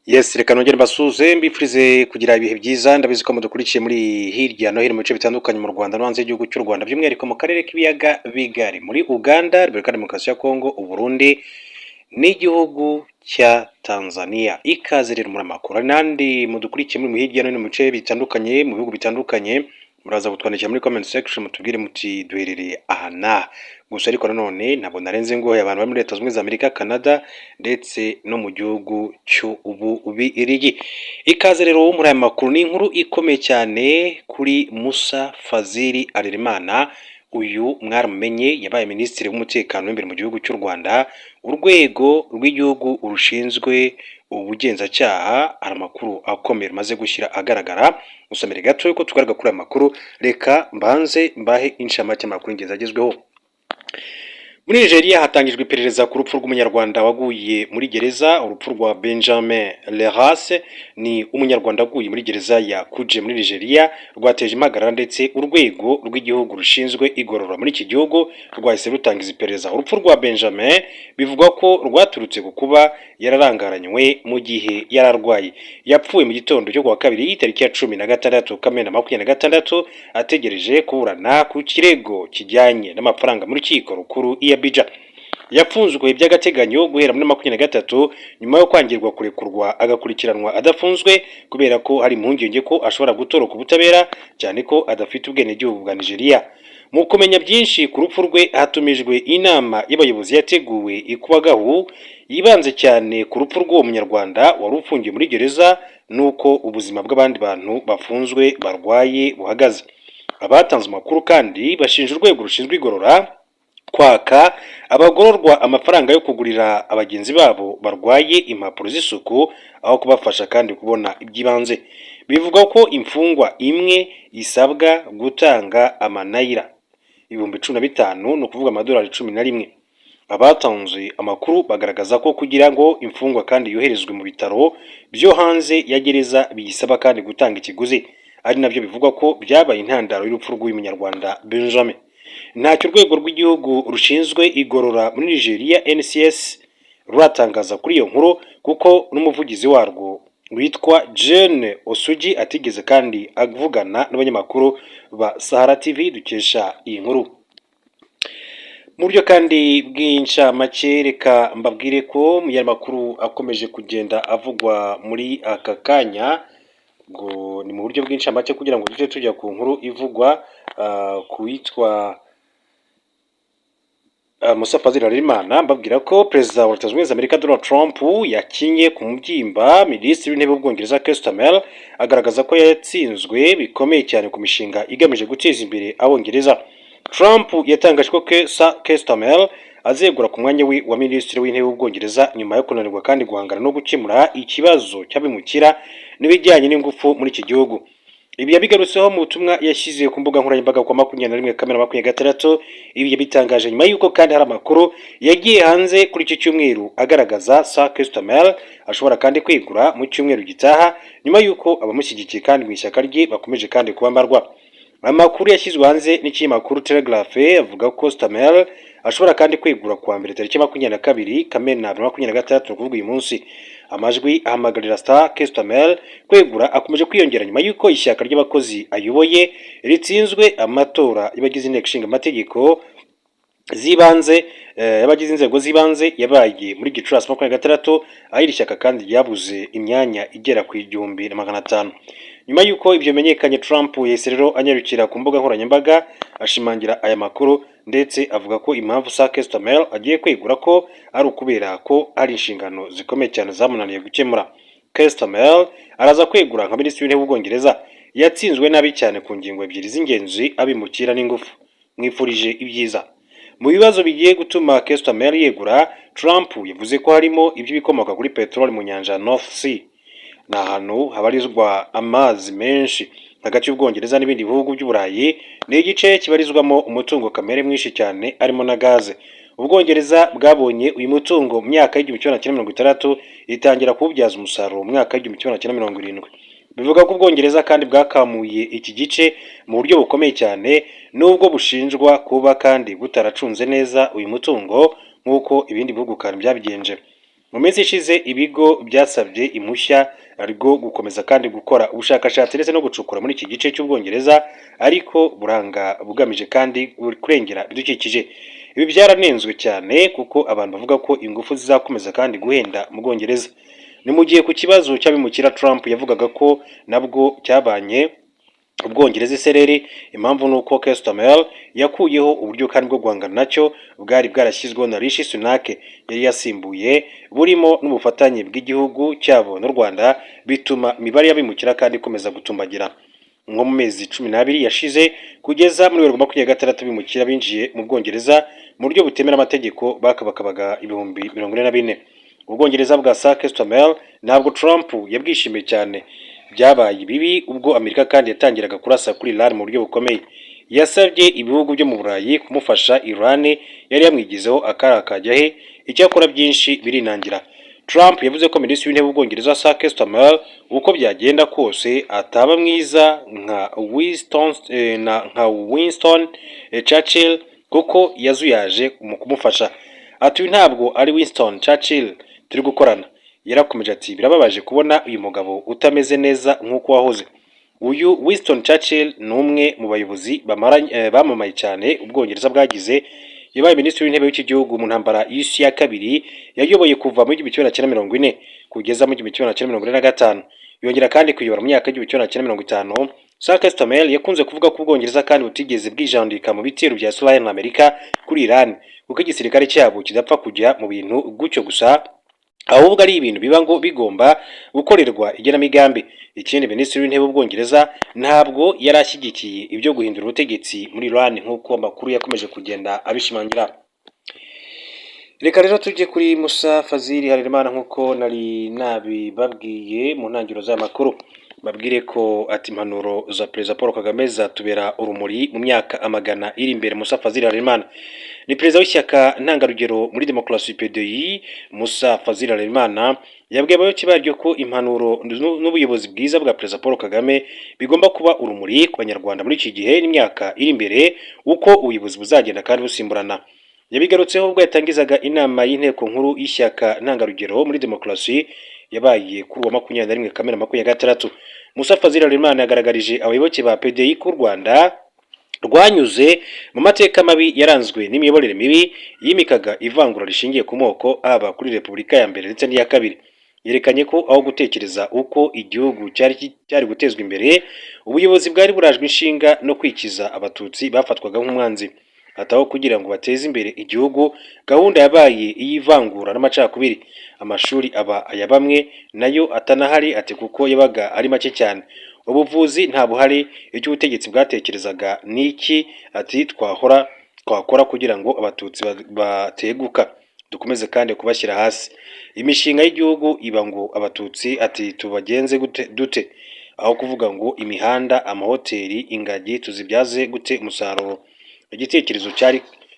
Yes, reka nongere mbasuze mbifurize kugira ibihe byiza ndabizi ko mudukurikiye muri hirya no hino mu bice bitandukanye mu Rwanda no hanze y'igihugu cy'u Rwanda by'umwihariko mu karere k'ibiyaga bigari muri Uganda, Repubulika ya Demokarasi ya Kongo, Uburundi n'igihugu cya Tanzania. Ikaze rero muri amakuru n'andi mudukurikiye muri hirya no hino mu bice bitandukanye mu bihugu bitandukanye, muraza kutwandikira muri comment section mutubwire muti duherereye aha n'aha. Gusa ariko nanone ntabwo narenze ngo abantu bari muri Leta Zunze Ubumwe za Amerika, Canada ndetse no mu gihugu cy'Ububiligi. Ikaze rero muri aya makuru ni inkuru ikomeye cyane kuri Musa Fazili Harerimana. Uyu mwaramumenye yabaye minisitiri w'umutekano w'imbere mu gihugu cy'u Rwanda, urwego rw'igihugu rushinzwe ubugenzacyaha. Hari amakuru akomeye maze gushyira agaragara. Gusa mbere gato yuko tugaragara kuri aya makuru, reka mbanze mbahe inshamake y'amakuru ingenzi agezweho. Muri Nigeria hatangijwe iperereza ku rupfu rw'umunyarwanda waguye muri gereza. Urupfu rwa Benjamin Lerase ni umunyarwanda waguye muri gereza ya Kuje muri Nigeria rwateje impagarara, ndetse urwego rw'igihugu rushinzwe igorora muri iki gihugu rwahise rutangiza iperereza. Urupfu rwa Benjamin bivugwa ko rwaturutse ku kuba yararangaranywe mu gihe yararwaye. Yapfuye mu gitondo cyo kuwa kabiri tariki ya 16 Kamena 2026 ategereje kuburana ku kirego kijyanye n'amafaranga muri rukiko rukuru i Abidjan. Yafunzwe by'agateganyo guhera muri 2023 nyuma yo kwangirwa kurekurwa agakurikiranwa adafunzwe kubera ko hari impungenge ko ashobora gutoroka ubutabera, cyane ko adafite ubwenegihugu bwa Nigeria. Mu kumenya byinshi ku rupfu rwe hatumijwe inama y'abayobozi yateguwe ikubagahu yibanze cyane ku rupfu rw'uwo munyarwanda wari ufungiye muri gereza nuko ubuzima bw'abandi bantu bafunzwe barwaye buhagaze. Abatanze amakuru kandi bashinja urwego rushinzwe igorora kwaka abagororwa amafaranga yo kugurira abagenzi babo barwaye impapuro z'isuku aho kubafasha kandi kubona iby'ibanze. Bivuga ko imfungwa imwe isabwa gutanga amanayira 15,000, ni ukuvuga amadolari 11. Abatanze amakuru bagaragaza ko kugira ngo imfungwa kandi yoherezwe mu bitaro byo hanze ya gereza biyisaba kandi gutanga ikiguzi, ari nabyo bivugwa ko byabaye intandaro y'urupfu rw'uyu munyarwanda Benjamin. Ntacyo urwego rw'igihugu rushinzwe igorora muri Nigeria NCS ruratangaza kuri iyo nkuru, kuko n'umuvugizi warwo witwa Jane Osuji atigeze kandi avugana n'abanyamakuru ba Sahara TV dukesha iyi nkuru. Mu buryo kandi bw'incamake reka mbabwire ko mu makuru akomeje kugenda avugwa muri aka kanya, ngo ni mu buryo bw'incamake kugira ngo tujye tujya ku nkuru ivugwa ku witwa Musa Fazili Harerimana. Mbabwira ko perezida wa Leta Zunze Ubumwe za Amerika Donald Trump yakinye ku mubyimba minisitiri w'intebe w'Ubwongereza Keir Starmer, agaragaza ko yatsinzwe bikomeye cyane ku mishinga igamije guteza imbere Abongereza. Trump yatangaje ko Keir Starmer azegura ku mwanya wa minisitiri w'intebe w'Ubwongereza nyuma yo kunanirwa kandi guhangana no gukemura ikibazo cy'abimukira n'ibijyanye n'ingufu muri iki gihugu. Ibi yabigarutseho mu butumwa yashyize ku mbuga nkoranyambaga kwa 21 Kamena 2026. Ibi yabitangaje nyuma y'uko kandi hari amakuru yagiye hanze kuri iki cyumweru agaragaza Keir Starmer ashobora kandi kwegura mu cyumweru gitaha, nyuma y'uko abamushyigikiye kandi mu ishyaka rye bakomeje kandi kubambarwa. Amakuru yashyizwe hanze n'ikinyamakuru Telegraph avuga ko Starmer ashobora kandi kwegura kuwa mbere tariki 22 Kamena 2026, kuvuga uyu munsi. Amajwi ahamagarira Keir Starmer kwegura akomeje kwiyongera nyuma y'uko ishyaka ry'abakozi ayoboye ritsinzwe amatora y'abagize inteko ishinga amategeko zibanze y'abagize inzego zibanze yabaye muri Gicurasi 2026, aho iri shyaka kandi ryabuze imyanya igera ku 1,500. Nyuma y'uko ibyo menyekanye, Trump yese rero anyarukira ku mbuga nkoranyambaga ashimangira aya makuru, ndetse avuga ko impamvu Keir Starmer agiye kwegura ko ari ukubera ko ari inshingano zikomeye cyane zamunaniye gukemura. Keir Starmer araza kwegura nka minisitiri w'intebe w'Ubwongereza yatsinzwe nabi cyane ku ngingo ebyiri z'ingenzi, abimukira n'ingufu. Mwifurije ibyiza. Mu bibazo bigiye gutuma Keir Starmer yegura, Trump yavuze ko harimo iby'ibikomoka kuri peteroli mu nyanja North Sea. Ni ahantu habarizwa amazi menshi hagati y'Ubwongereza n'ibindi bihugu by'Uburayi. Ni igice kibarizwamo umutungo kamere mwinshi cyane arimo na gaze. Ubwongereza bwabonye uyu mutungo mu myaka y'1960 itangira kuwubyaza umusaruro mu mwaka w'1970. Bivuga ko Ubwongereza kandi bwakamuye iki gice mu buryo bukomeye cyane, nubwo bushinjwa kuba kandi butaracunze neza uyu mutungo nk'uko ibindi bihugu kandi byabigenje. mu minsi ishize ibigo byasabye impushya rwo gukomeza kandi gukora ubushakashatsi ndetse no gucukura muri iki gice cy'Ubwongereza ariko buranga bugamije kandi kurengera ibidukikije. Ibi byaranenzwe cyane kuko abantu bavuga ko ingufu zizakomeza kandi guhenda mu Bwongereza. Ni mu gihe ku kibazo cy'abimukira Trump yavugaga ko nabwo cyabanye Ubwongereza isereri. Impamvu nuko Keir Starmer yakuyeho uburyo kandi bwo guhangana nacyo bwari bwarashyizweho na Rishi Sunak yari yasimbuye, burimo n'ubufatanye bw'igihugu cyabo n'u Rwanda, bituma imibare y'abimukira kandi ikomeza gutumbagira. Nko mu mezi 12 yashize kugeza muri 2026 bimukira binjiye mu Bwongereza mu buryo butemera amategeko bakabakabaga 44,000. Ubwongereza bwa Keir Starmer ntabwo Trump yabwishimiye cyane. Byabaye bibi ubwo Amerika kandi yatangiraga kurasa kuri Iran mu buryo bukomeye. Yasabye ibihugu byo mu Burayi kumufasha Iran yari yamwigizeho akarakajya he, icyakora byinshi birinangira. Trump yavuze ko Minisitiri w'Intebe w'Ubwongereza Keir Starmer uko byagenda kose ataba mwiza nka Winston Churchill kuko yazuyaje mu kumufasha. Ati ntabwo ari Winston Churchill turi gukorana. Yarakomeje ati birababaje kubona uyu mugabo utameze neza nk'uko wahoze. Uyu Winston Churchill ni umwe mu bayobozi bamamaye cyane Ubwongereza bwagize. Yabaye Minisitiri w'Intebe w'iki gihugu mu ntambara y'isi ya kabiri, yayoboye kuva mu 1940 kugeza mu 1945. Yongera kandi kuyobora mu myaka y'1950. Keir Starmer yakunze kuvuga ko Ubwongereza kandi butigeze bwijandika mu bitero bya Israel na Amerika kuri Iran kuko igisirikare cyabo kidapfa kujya mu bintu gucyo gusa, ahubwo ari ibintu biba ngo bigomba gukorerwa igenamigambi. Ikindi, Minisitiri w'Intebe w'Ubwongereza ntabwo yari ashyigikiye ibyo guhindura ubutegetsi muri Iran nk'uko amakuru yakomeje kugenda abishimangira. Reka rero tujye kuri Musa Fazil Harerimana nk'uko nari nabibabwiye mu ntangiriro z'amakuru. Babwire ko ati impanuro za Perezida Paul Kagame zatubera urumuri mu myaka amagana iri imbere. Musa Fazil Harerimana ni perezida w'ishyaka ntangarugero muri demokarasi PDI. Musa Fazil Harerimana yabwiye abayoboke baryo ko impanuro n'ubuyobozi bwiza bwa Perezida Paul Kagame bigomba kuba urumuri ku Banyarwanda muri iki gihe n'imyaka iri imbere, uko ubuyobozi buzagenda kandi busimburana. Yabigarutseho ubwo yatangizaga inama y'inteko nkuru y'ishyaka ntangarugero muri demokarasi yabaye kuri wa 21 Kamena 2026. Musa Fazil Harerimana yagaragarije abayoboke ba PDI ko u Rwanda rwanyuze mu mateka mabi yaranzwe n'imiyoborere mibi yimikaga ivangura rishingiye ku moko aba kuri Repubulika ya mbere ndetse n'iya kabiri. Yerekanye ko aho gutekereza uko igihugu cyari gutezwa imbere, ubuyobozi bwari burajwe inshinga no kwikiza abatutsi bafatwaga nk'umwanzi. Ataho kugira ngo bateze imbere igihugu, gahunda yabaye iy'ivangura n'amacakubiri. Amashuri aba aya bamwe nayo atanahari ati kuko yabaga ari make cyane. Ubuvuzi nta buhari. Icyo ubutegetsi bwatekerezaga niki ati twakora kugira ngo abatutsi bateguka, dukomeze kandi kubashyira hasi. Imishinga y'igihugu iba ngo abatutsi ati tubagenze dute, aho kuvuga ngo imihanda, amahoteli, ingagi tuzibyaze gute umusaruro. Igitekerezo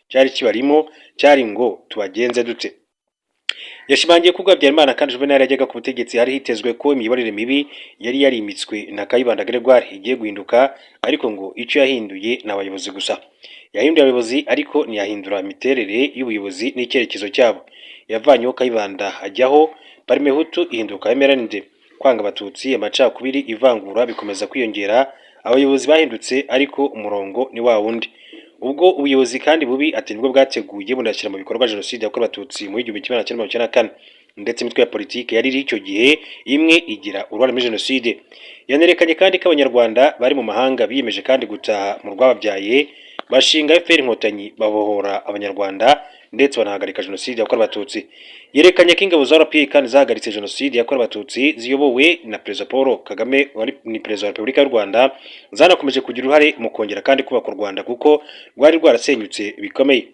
cyari kibarimo cyari ngo tubagenze dute. Yashimangiye ko Habyarimana kandi Juvenal yajyaga ku butegetsi hari hitezwe ko imiyoborere mibi yari yarimitswe na Kayibanda Gregoire igiye guhinduka, ariko ngo icyo yahinduye ni abayobozi gusa. Yahinduye abayobozi ariko ntiyahindura imiterere y'ubuyobozi n'icyerekezo cyabo. Yavanyeho Kayibanda ajyaho Parmehutu ihinduka MRND. Kwanga abatutsi, amacakubiri, ivangura bikomeza kwiyongera. Abayobozi bahindutse ariko umurongo ni wa wundi. Ubwo ubuyobozi kandi bubi ati nibwo bwateguye bunashyira mu bikorwa jenoside yakorewe abatutsi mu 1994, ndetse imitwe ya politiki yari iri icyo gihe imwe igira uruhare muri jenoside. Yanerekanye kandi ko Abanyarwanda bari mu mahanga biyemeje kandi gutaha mu rwababyaye, bashinga FPR Inkotanyi babohora Abanyarwanda ndetse banahagarika jenoside yakorewe abatutsi. Yerekanye ko ingabo za RPA kandi zahagaritse jenoside yakorewe abatutsi ziyobowe na Perezida Paul Kagame ni Perezida wa Repubulika y'u Rwanda, zanakomeje kugira uruhare mu kongera kandi kubaka u Rwanda kuko rwari rwarasenyutse bikomeye.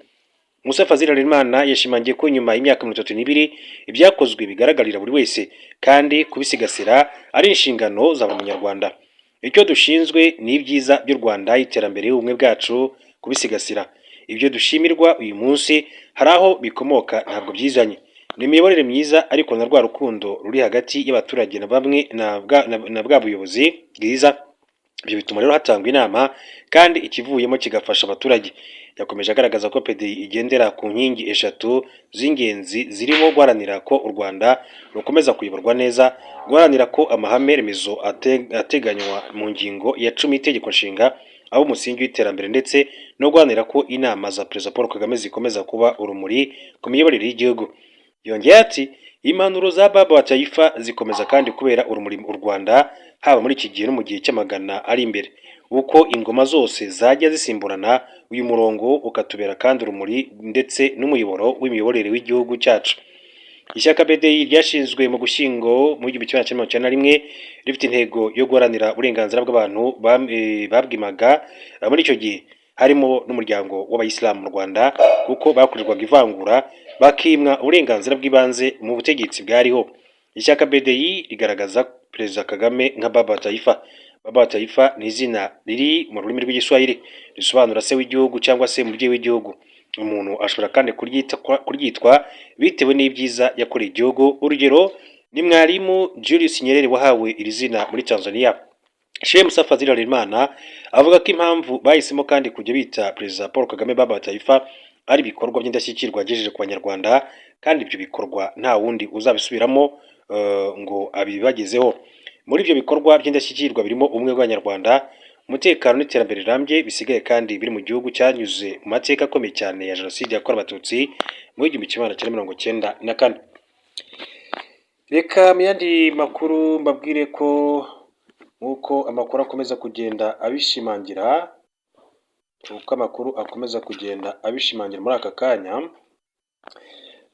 Musa Fazil Harerimana yashimangiye ko nyuma y'imyaka 32 ibyakozwe bigaragarira buri wese kandi kubisigasira ari inshingano za buri Munyarwanda. Icyo dushinzwe ni ibyiza by'u Rwanda, iterambere y'ubumwe bwacu, kubisigasira. Ibyo dushimirwa uyu munsi hari aho bikomoka ntabwo byizanye. Ni imiyoborere myiza ariko na rwa rukundo ruri hagati y'abaturage na bamwe na bwa buyobozi bwiza Ibyo bituma rero hatangwa inama kandi ikivuyemo kigafasha abaturage. Yakomeje agaragaza ko PDI igendera ku nkingi eshatu z'ingenzi zirimo guharanira ko u Rwanda rukomeza kuyoborwa neza, guharanira ko amahame remezo ateganywa mu ngingo ya 10 y'Itegeko Nshinga aba umusingi w'iterambere, ndetse no guharanira ko inama za Perezida Paul Kagame zikomeza kuba urumuri ku miyoborere y'igihugu. Yongeye ati impanuro za Baba wa Taifa zikomeza kandi kubera urumuri u Rwanda, haba muri iki gihe no mu gihe cy'amagana ari imbere. Uko ingoma zose zajya zisimburana, uyu murongo ukatubera kandi urumuri ndetse n'umuyoboro w'imiyoborere w'igihugu cyacu. Ishyaka PDI ryashinzwe mu Gushyingo mu 1991 rifite intego yo guharanira uburenganzira bw'abantu babwimaga muri icyo gihe, harimo n'umuryango w'abayisilamu mu Rwanda, kuko bakorerwaga ivangura bakimwa uburenganzira bw'ibanze mu butegetsi bwariho. Ishyaka PDI rigaragaza Perezida Kagame nka Baba wa Taifa. Baba wa Taifa ni izina riri mu rurimi rw'igiswahili risobanura se w'igihugu cyangwa se umubyeyi w'igihugu. Umuntu ashobora kandi kuryitwa bitewe n'ibyiza yakoreye igihugu. Urugero ni mwarimu Julius Nyerere wahawe iri zina muri Tanzania. Sheikh Musa Fazil Harerimana avuga ko impamvu bahisemo kandi kujya bita Perezida Paul Kagame Baba wa Taifa ari ibikorwa by'indashyikirwa yagejeje ku Banyarwanda, kandi ibyo bikorwa nta wundi uzabisubiramo ngo abibagezeho. Muri ibyo bikorwa by'indashyikirwa birimo ubumwe bw'Abanyarwanda, umutekano n'iterambere rirambye bisigaye kandi biri mu gihugu cyanyuze mu mateka akomeye cyane ya Jenoside yakorewe Abatutsi mu 1994. Reka mu yandi makuru mbabwire ko nk'uko amakuru akomeza kugenda abishimangira, muri aka kanya,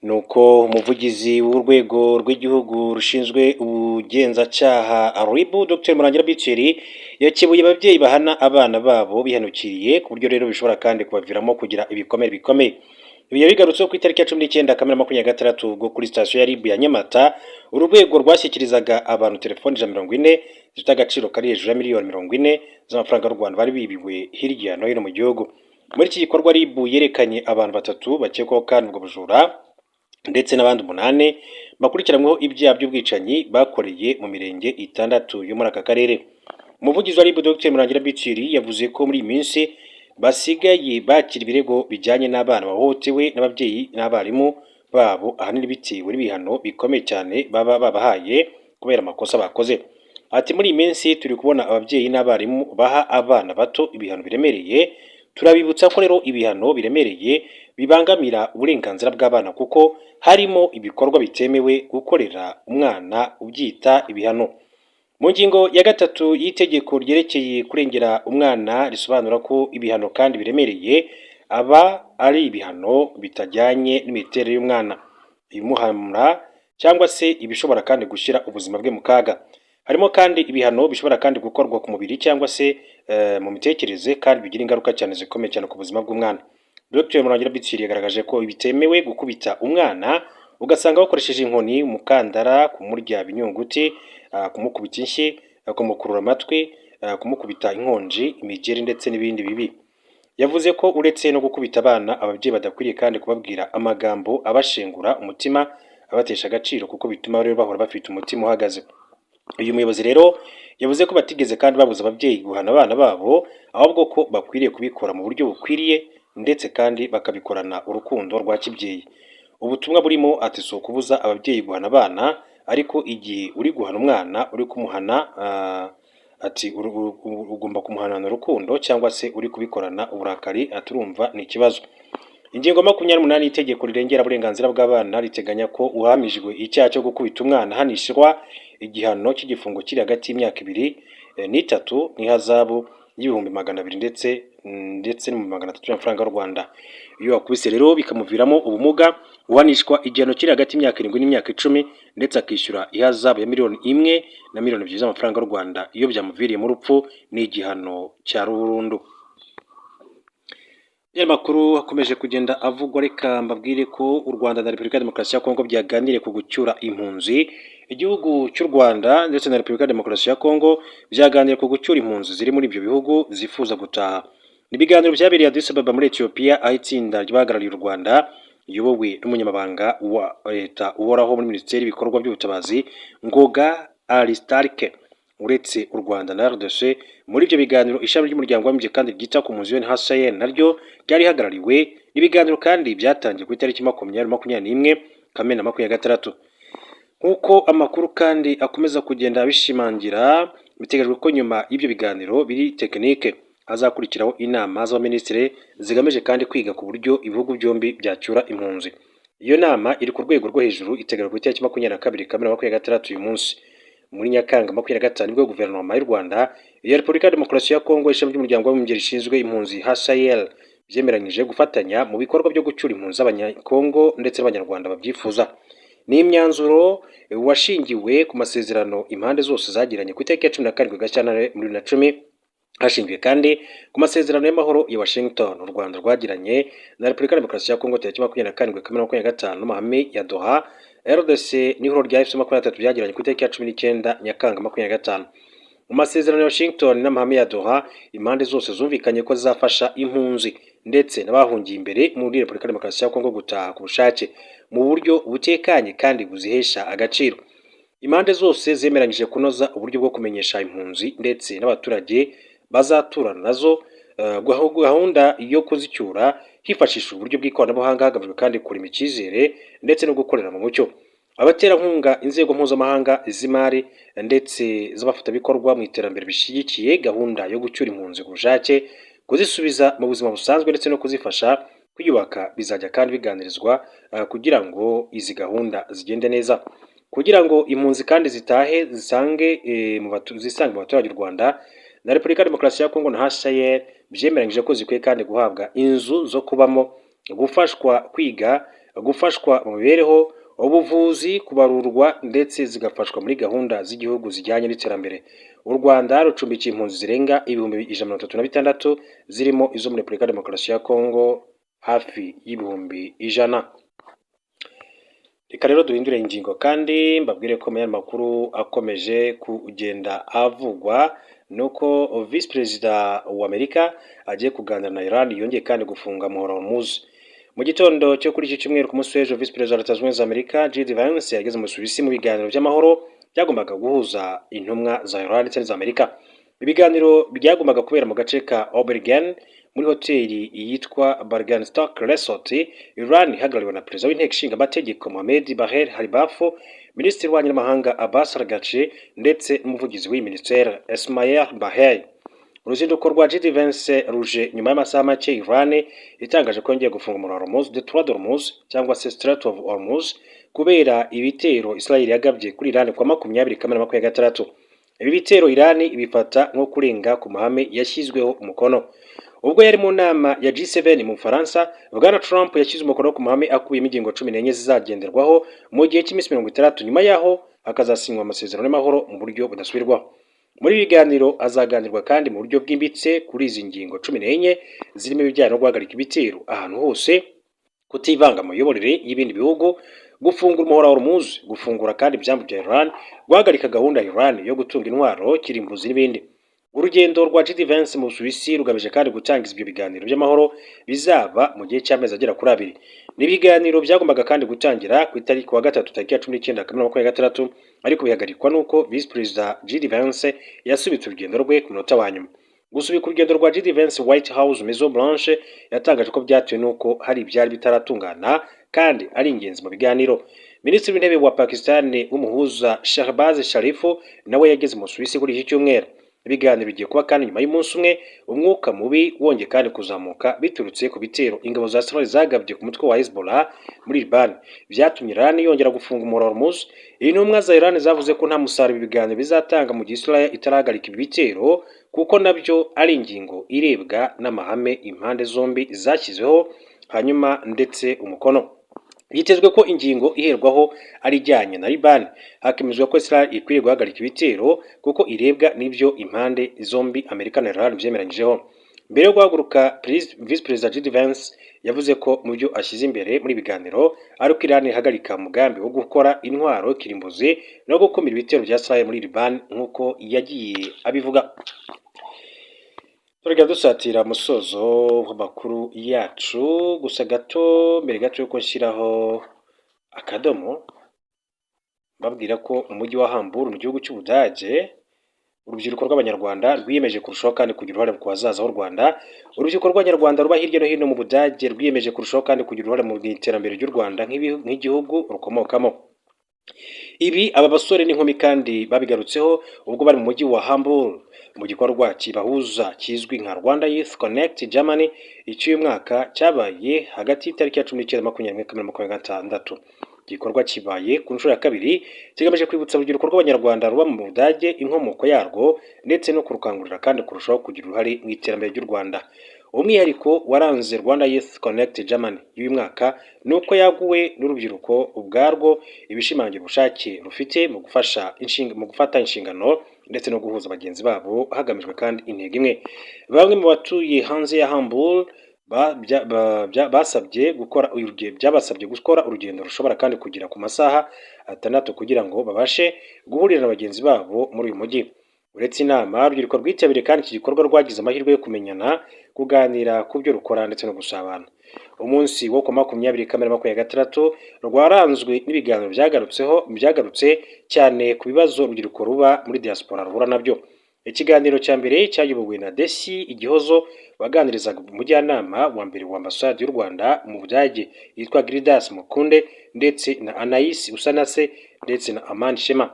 nuko umuvugizi w'urwego rw'igihugu rushinzwe ubugenzacyaha RIB Dr Murangira Biceri yakebuye ababyeyi bahana abana babo bihanukiriye, ku buryo rero bishobora kandi kubaviramo kugira ibikomere bikomeye. Ibi yabigarutseho ku itariki ya 19 Kamena 2026 ubwo kuri sitasiyo ya RIB ya Nyamata uru rwego rwashyikirizaga abantu telefoni 140 zifite agaciro kari hejuru ya miliyoni 40 z'amafaranga y'u Rwanda bari bibiwe hirya no hino mu gihugu. Muri iki gikorwa RIB yerekanye abantu 3 bakekwaho kandi ubwo bujura, ndetse n'abandi 8 bakurikiranyweho ibyaha by'ubwicanyi bakoreye mu mirenge 6 yo muri aka karere. Umuvugizi wa RIB Dr Murangira Biceri yavuze ko muri iyi minsi basigaye bakira ibirego bijyanye n'abana bahohotewe n'ababyeyi n'abarimu babo, ahanini bitewe n'ibihano bikomeye cyane baba babahaye kubera amakosa bakoze. Ati muri iyi minsi turi kubona ababyeyi n'abarimu baha abana bato ibihano biremereye. Turabibutsa ko rero ibihano biremereye bibangamira uburenganzira bw'abana, kuko harimo ibikorwa bitemewe gukorera umwana ubyita ibihano. Mu ngingo ya 3 y'itegeko ryerekeye kurengera umwana risobanura ko ibihano kandi biremereye aba ari ibihano bitajyanye n'imiterere y'umwana, ibimuhamura cyangwa se ibishobora kandi gushyira ubuzima bwe mu kaga. Harimo kandi ibihano bishobora kandi gukorwa ku mubiri cyangwa se mu mitekerereze, kandi bigira ingaruka cyane zikomeye cyane ku buzima bw'umwana. Dr Murangira Biceri yagaragaje ko bitemewe gukubita umwana ugasanga bakoresheje inkoni, umukandara, kumurya ibinyunguti, kumukubita inshyi, kumukurura amatwi, kumukubita inkonji, imigeri ndetse n'ibindi bibi. Yavuze ko uretse no gukubita abana, ababyeyi badakwiriye kandi kubabwira amagambo abashengura umutima, abatesha agaciro, kuko bituma rero bahora bafite umutima uhagaze. Uyu muyobozi rero yavuze ko batigeze kandi babuza ababyeyi guhana abana babo, ahubwo ko bakwiriye kubikora mu buryo bukwiriye ndetse kandi bakabikorana urukundo rwa kibyeyi. Ubutumwa burimo ati si ukubuza ababyeyi guhana abana, ariko igihe uri guhana umwana uri kumuhana ati ugomba kumuhanana urukundo, cyangwa se uri kubikorana uburakari, aturumva ni ikibazo. Ingingo 28 y'itegeko rirengera uburenganzira bw'abana riteganya ko uhamijwe icyaha cyo gukubita umwana hanishwa igihano cy'igifungo kiri hagati y'imyaka 2 n'3 n'ihazabu y'ibihumbi 200 ndetse n'300 y'amafaranga y'u Rwanda. Iyo wakubise rero bikamuviramo ubumuga, uhanishwa igihano kiri hagati y'imyaka 7 n'imyaka 10, ndetse akishyura ihazabu ya miliyoni 1 na miliyoni 2 z'amafaranga y'u Rwanda. Iyo byamuviriye mu rupfu ni igihano cya burundu. Aya makuru akomeje kugenda avugwa, reka mbabwire ko u Rwanda na Repubulika ya Demokarasi ya Kongo byaganiriye ku gucyura impunzi. Igihugu cy'u Rwanda ndetse na Repubulika ya Demokarasi ya Kongo byaganiriye ku gucyura impunzi ziri muri ibyo bihugu zifuza gutaha. Ni ibiganiro byabereye Addis Ababa muri Ethiopia, aho itsinda ry'abahagarariye u Rwanda riyobowe n'umunyamabanga wa leta uhoraho muri Minisiteri y'ibikorwa by'ubutabazi Ngoga Aristarike uretse u Rwanda na RDC. Muri ibyo biganiro ishami ry'umuryango w'abibumbye kandi ryita ku mpunzi UNHCR naryo ryari rihagarariwe. Ibiganiro kandi byatangiye ku itariki 20-21 Kamena 2026. Nk'uko amakuru kandi akomeza kugenda bishimangira, biteganyijwe ko nyuma y'ibyo biganiro biri tekinike hazakurikiraho inama z'abaminisitiri zigamije kandi kwiga ku buryo ibihugu byombi byacyura impunzi. Iyo nama iri ku rwego rwo hejuru, iteganyijwe ku itariki 22 Kamena 2026 uyu munsi. Muri Nyakanga 2025 nibwo guverinoma y'u Rwanda, iya Repubulika ya Demokarasi ya Kongo, ishami ry'umuryango w'abibumbye rishinzwe impunzi HCR byemeranyije gufatanya mu bikorwa byo gucyura impunzi z'Abanyakongo ndetse n'Abanyarwanda babyifuza. Ni imyanzuro washingiwe ku masezerano impande zose zagiranye ku itariki ya 17 Gashyantare 2010, hashingiwe kandi ku masezerano y'amahoro ya Washington u Rwanda rwagiranye na Repubulika ya Demokarasi ya Kongo tariki 27 Kamena 2025 n'amahame ya Doha. RDC n'ihuriro rya F23 byagiranye ku itariki ya 19 Nyakanga 2025. Mu masezerano ya Washington n'amahame ya Doha, impande zose zumvikanye ko zafasha impunzi ndetse n'abahungiye imbere muri Repubulika ya Demokarasi ya Kongo gutaha ku bushake mu buryo butekanye kandi buzihesha agaciro. Impande zose zemeranyije kunoza uburyo bwo kumenyesha impunzi ndetse n'abaturage bazaturana nazo gahunda yo kuzicyura hifashishijwe uburyo bw'ikoranabuhanga, hagamijwe kandi kurema icyizere ndetse no gukorera mu mucyo. Abaterankunga, inzego mpuzamahanga z'imari ndetse z'abafatanyabikorwa mu iterambere bishyigikiye gahunda yo gucyura impunzi ku bushake, kuzisubiza mu buzima busanzwe ndetse no kuzifasha kwiyubaka bizajya kandi biganirizwa kugira ngo izi gahunda zigende neza. Kugira ngo impunzi kandi zitahe zisange mu baturage u Rwanda na Repubulika ya Demokarasi ya Kongo na HCR byemeranyije ko zikwiye kandi guhabwa inzu zo kubamo, gufashwa kwiga, gufashwa mu mibereho, ubuvuzi, kubarurwa ndetse zigafashwa muri gahunda z'igihugu zijyanye n'iterambere. U Rwanda rucumbikiye impunzi zirenga 136 zirimo izo muri Repubulika ya Demokarasi ya Kongo hafi y'ibihumbi 100. Reka rero duhindure ingingo kandi mbabwire ko mu makuru akomeje kugenda avugwa nuko Vice Perezida wa Amerika agiye kuganira na Iran, yongeye kandi gufunga Muhora Hormuz. Mu gitondo cyo kuri iki cyumweru ku munsi w'ejo, Vice Perezida wa Leta Zunze Ubumwe za Amerika JD Vance yageze mu Busuwisi mu biganiro by'amahoro byagombaga guhuza intumwa za Iran ndetse n'iza Amerika. Ibiganiro byagombaga kubera mu gace ka Obergen muri hoteli yitwa Bergenstock Resort. Iran ihagarariwe na Perezida w'Inteko Ishinga Amategeko Mohamed Bagher Khalibaf, Minisitiri w'Ububanyi n'Amahanga Abbas Araghchi ndetse n'umuvugizi w'iyi minisiteri Esmail Bahei. Uruzinduko rwa JD Vance ruje nyuma y'amasaha make Iran itangaje ko yongeye gufunga Umuhora Hormuz, Detroit de Hormuz cyangwa se Strait of Hormuz kubera ibitero Israel yagabye kuri Iran kwa 20 Kamena 2026. Ibi bitero Iran ibifata nko kurenga ku mahame yashyizweho umukono. Ubwo yari mu nama ya G7 mu Faransa, Bwana Trump yashyize umukono ku mahame akubiyemo ingingo 14 zizagenderwaho mu gihe cy'iminsi 60 nyuma yaho hakazasinywa amasezerano y'amahoro mu buryo budasubirwaho. Muri biganiro azaganirwa kandi mu buryo bwimbitse kuri izi ngingo 14 zirimo ibijyanye no guhagarika ibitero ahantu hose, kutivanga mu miyoborere y'ibindi bihugu, gufungura Umuhora Hormuz, gufungura kandi ibyambu bya Iran, guhagarika gahunda ya Iran yo gutunga intwaro, kirimbuzi n'ibindi. Urugendo rwa JD Vance mu Busuwisi rugamije kandi gutangiza ibyo biganiro by'amahoro bizaba mu gihe cy'amezi agera kuri 2. N'ibiganiro byagombaga kandi gutangira ku itariki wa gatatu tariki ya 19 Kamena 2026, ariko bihagarikwa nuko Vice Perezida JD Vance yasubitse urugendo rwe ku munota wa nyuma. Gusubika urugendo rwa JD Vance, White House Maison Blanche yatangaje ko byatewe nuko hari ibyari bitaratungana kandi ari ingenzi mu biganiro. Minisitiri w'Intebe wa Pakistan w'umuhuza Shehbaz Sharif nawe yageze mu Busuwisi kuri iki cyumweru. Ibiganiro bigiye kuba kandi nyuma y'umunsi umwe umwuka mubi wongeye kandi kuzamuka biturutse ku bitero ingabo za Israel zagabye ku mutwe wa Hezbollah muri Liban, byatumye Iran yongera gufunga Umuhora Hormuz. Intumwa za Iran zavuze ko nta musaruro ibiganiro bizatanga mu gihe Israel itarahagarika ibi bitero, kuko nabyo ari ingingo irebwa n'amahame impande zombi zashyizeho hanyuma ndetse umukono. Yitezwe ko ingingo iherwaho ari ijyanye na Liban, hakemezwa ko Israel ikwiye guhagarika ibitero kuko irebwa n'ibyo impande zombi Amerika na Iran byemeranyijeho. Mbere yo guhaguruka, Vice Perezida JD Vance yavuze ko mu byo ashyize imbere muri biganiro ari uko Iran ihagarika umugambi wo gukora intwaro kirimbuzi no gukumira ibitero bya Israel muri Liban nk'uko yagiye abivuga. Turajya dusatira musozo w'amakuru yacu, gusa mbere gato yuko nshyiraho akadomo babwira ko umujyi wa Hamburg mu gihugu cy'Ubudage urubyiruko rw'abanyarwanda rwiyemeje kurushaho kandi kugira uruhare ku hazaza h'u Rwanda. Urubyiruko rw'abanyarwanda ruba hirya no hino mu Budage rwiyemeje kurushaho kandi kugira uruhare mu iterambere ry'u Rwanda nk'igihugu rukomokamo. Ibi aba basore n'inkumi kandi babigarutseho ubwo bari mu mujyi wa Hamburg mu gikorwa kibahuza kizwi nka Rwanda Youth Connect Germany. Icy'uyu mwaka cyabaye hagati y'itariki ya 19 na 2026. Igikorwa kibaye ku nshuro ya kabiri kigamije kwibutsa urubyiruko rw'abanyarwanda ruba mu Budage inkomoko yarwo ndetse no kurukangurira kandi kurushaho kugira uruhare mu iterambere ry'u Rwanda. Umwihariko waranze Rwanda Youth Connect Germany y'uyu mwaka ni uko yaguwe n'urubyiruko ubwarwo, ibishimangira ubushake rufite mu gufata inshingano ndetse no guhuza bagenzi babo hagamijwe kandi intego imwe. Bamwe mu batuye hanze ya Hamburg byabasabye gukora urugendo rushobora kandi kugera ku masaha 6 kugira ngo babashe guhurira na bagenzi babo muri uyu mujyi. Uretse inama, urubyiruko rwitabiriye kandi iki gikorwa rwagize amahirwe yo kumenyana, kuganira ku byo rukora ndetse no gusabana. Umunsi wo ku 20 Kamena 2026 rwaranzwe n'ibiganiro byagarutse cyane ku bibazo urubyiruko ruba muri diaspora ruhura nabyo. Ikiganiro cya mbere cyayobowe na Desi Igihozo waganirizaga umujyanama wa mbere wa ambasade y'u Rwanda mu Budage yitwa Gildas Mukunde ndetse na Anais Usanase ndetse na Amani Shema.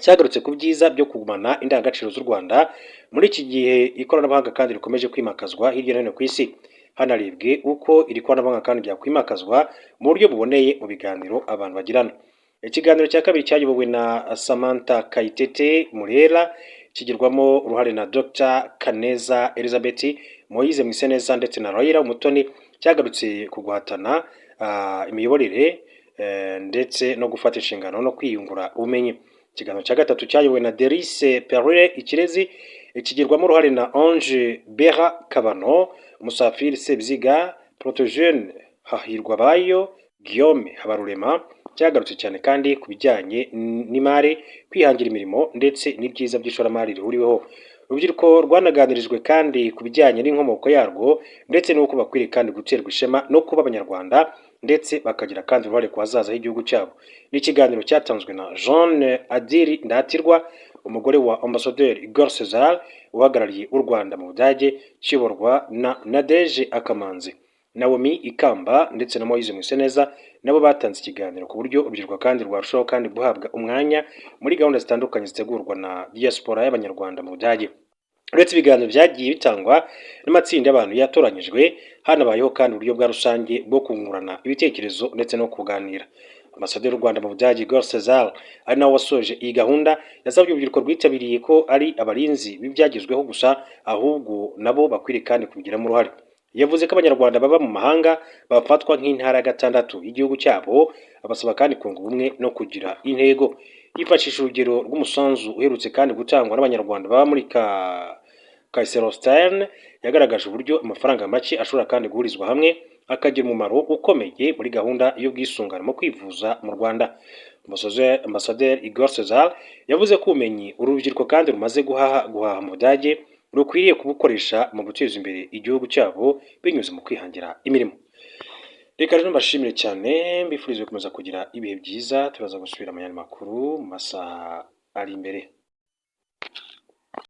Cyagarutse ku byiza byo kugumana indangagaciro z'u Rwanda muri iki gihe ikoranabuhanga kandi rikomeje kwimakazwa hirya no hino ku isi. Hanarebwe uko iri koranabuhanga kandi ryakwimakazwa mu buryo buboneye mu biganiro abantu bagirana. Ikiganiro cya kabiri cyayobowe na Samantha Kayitete Murera kigirwamo uruhare na Dr Kaneza Elizabeth, Moise Mwiseneza ndetse na Raila Umutoni. Cyagarutse ku guhatana imiyoborere ndetse no gufata inshingano no kwiyungura ubumenyi. Ikiganiro cya gatatu cyayobowe na Derice Perure Ikirezi kigirwamo uruhare na Ange Bera Kabano, Musafiri Sebziga, Protogene Hahirwa Bayo, Guillaume Habarurema. Cyagarutse cyane kandi ku bijyanye n'imari, kwihangira imirimo ndetse n'ibyiza by'ishoramari rihuriweho. Urubyiruko rwanaganirijwe kandi ku bijyanye n'inkomoko yarwo ndetse n'uko bakwiriye kandi guterwa ishema no kuba abanyarwanda ndetse bakagira kandi uruhare ku hazaza h'igihugu cyabo. N'ikiganiro cyatanzwe na Jeanne Adiri Ndatirwa, umugore wa Ambassadeur Igor Cesar uhagarariye u Rwanda mu Budage, kiyoborwa na Nadege Akamanzi, Naomi Ikamba ndetse na Moise Mwiseneza. Nabo batanze ikiganiro ku buryo urubyiruko kandi rwarushaho kandi guhabwa umwanya muri gahunda zitandukanye zitegurwa na diaspora y'abanyarwanda mu Budage. Uretse ibiganiro byagiye bitangwa n'amatsinda y'abantu yatoranyijwe, hanabayeho kandi uburyo bwa rusange bwo kungurana ibitekerezo ndetse no kuganira. Ambasaderi w'u Rwanda mu Budage Igor Cesar ari nawe wasoje iyi gahunda, yasabye urubyiruko rwitabiriye ko ari abarinzi b'ibyagezweho gusa, ahubwo nabo bakwiriye kandi kubigiramo uruhare. Yavuze ko abanyarwanda baba mu mahanga bafatwa nk'intara ya 6 y'igihugu cyabo, abasaba kandi kunga ubumwe no kugira intego. Yifashisha urugero rw'umusanzu uherutse kandi gutangwa n'abanyarwanda baba muri Kaiserslautern, yagaragaje uburyo amafaranga make ashobora kandi guhurizwa hamwe akagira umumaro ukomeye muri gahunda y'ubwisungane mu kwivuza mu Rwanda. Ambassadeur Igor Cesar yavuze ko ubumenyi urubyiruko kandi rumaze guhaha mu Budage rukwiriye kubukoresha mu guteza imbere igihugu cyabo binyuze mu kwihangira imirimo. Reka rero mbashimire cyane, mbifurize gukomeza kugira ibihe byiza. Turaza gusubira mu makuru mu masaha ari imbere.